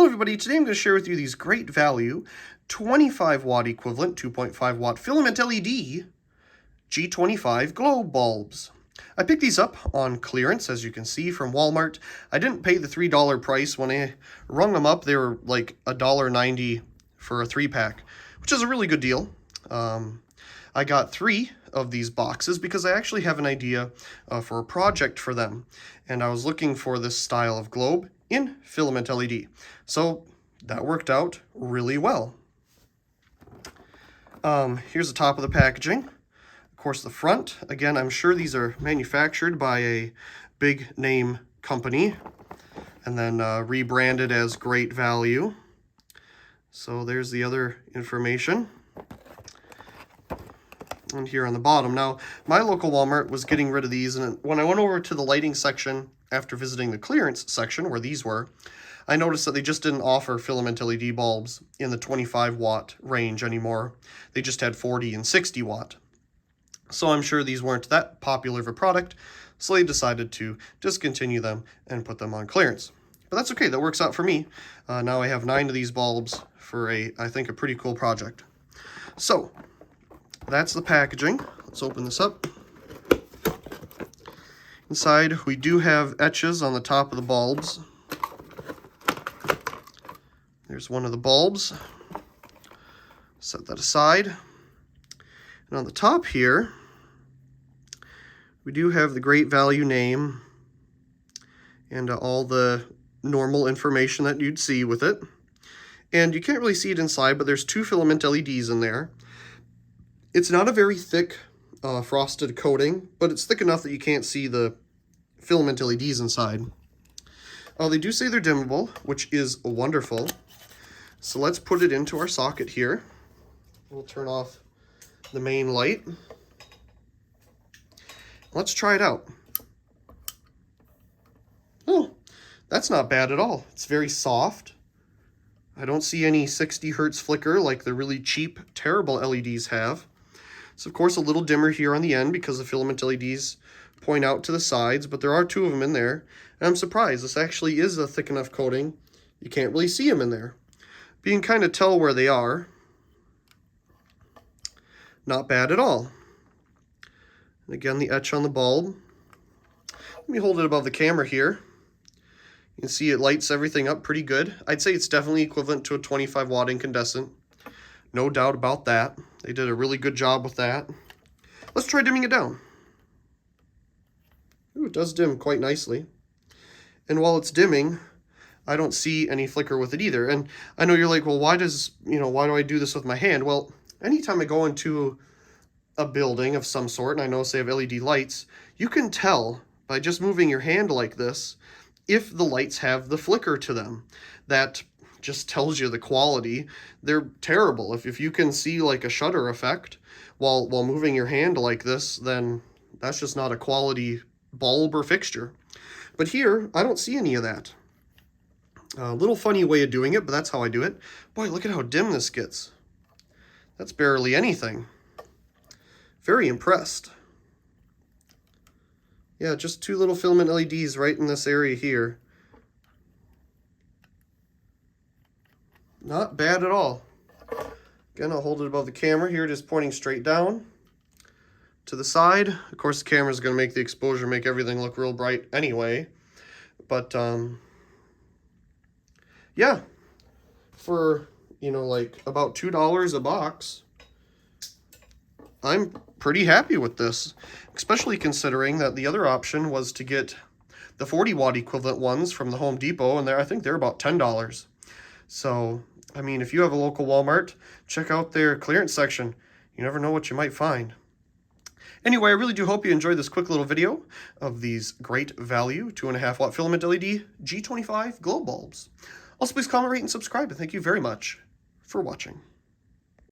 Hello everybody, today I'm going to share with you these great value 25 watt equivalent 2.5 watt filament LED G25 globe bulbs. I picked these up on clearance, as you can see, from Walmart. I didn't pay the $3 price. When I rung them up, they were like $1.90 for a 3-pack, which is a really good deal. I got 3 of these boxes because I actually have an idea for a project for them, and I was looking for this style of globe in filament LED. So that worked out really well. Here's the top of the packaging. Of course, the front, again, I'm sure these are manufactured by a big name company and then rebranded as Great Value. So there's the other information. And here on the bottom. Now, my local Walmart was getting rid of these, and when I went over to the lighting section after visiting the clearance section where these were, I noticed that they just didn't offer filament LED bulbs in the 25 watt range anymore. They just had 40 and 60 watt. So I'm sure these weren't that popular of a product, so they decided to discontinue them and put them on clearance. But that's okay, that works out for me. Now I have 9 of these bulbs for I think a pretty cool project. So that's the packaging. Let's open this up. Inside, we do have etches on the top of the bulbs. There's one of the bulbs. Set that aside. And on the top here, we do have the Great Value name and all the normal information that you'd see with it. And you can't really see it inside, but there's 2 filament LEDs in there. It's not a very thick frosted coating, but it's thick enough that you can't see the filament LEDs inside. They do say they're dimmable, which is wonderful. So let's put it into our socket here. We'll turn off the main light. Let's try it out. Oh, that's not bad at all. It's very soft. I don't see any 60 hertz flicker like the really cheap, terrible LEDs have. It's of course a little dimmer here on the end because the filament LEDs point out to the sides, but there are 2 of them in there. And I'm surprised, this actually is a thick enough coating. You can't really see them in there. But you can kind of tell where they are. Not bad at all. And again, the etch on the bulb. Let me hold it above the camera here. You can see it lights everything up pretty good. I'd say it's definitely equivalent to a 25 watt incandescent. No doubt about that. They did a really good job with that. Let's try dimming it down. Ooh, it does dim quite nicely. And while it's dimming, I don't see any flicker with it either. And I know you're like, well, why do I do this with my hand? Well, anytime I go into a building of some sort, and I notice they have LED lights, you can tell by just moving your hand like this if the lights have the flicker to them. That just tells you the quality. They're terrible. If you can see like a shutter effect while moving your hand like this, then that's just not a quality bulb or fixture. But here, I don't see any of that. A little funny way of doing it, but that's how I do it. Boy, look at how dim this gets. That's barely anything. Very impressed. Yeah, just 2 little filament LEDs right in this area here. Not bad at all. Again, I'll hold it above the camera here, just pointing straight down to the side. Of course, the camera is going to make the exposure make everything look real bright anyway. But, yeah, for, like about $2 a box, I'm pretty happy with this, especially considering that the other option was to get the 40 watt equivalent ones from the Home Depot, and I think they're about $10. So, I mean, if you have a local Walmart, check out their clearance section. You never know what you might find. Anyway, I really do hope you enjoyed this quick little video of these Great Value 2.5 watt filament LED G25 glow bulbs. Also, please comment, rate, and subscribe, and thank you very much for watching.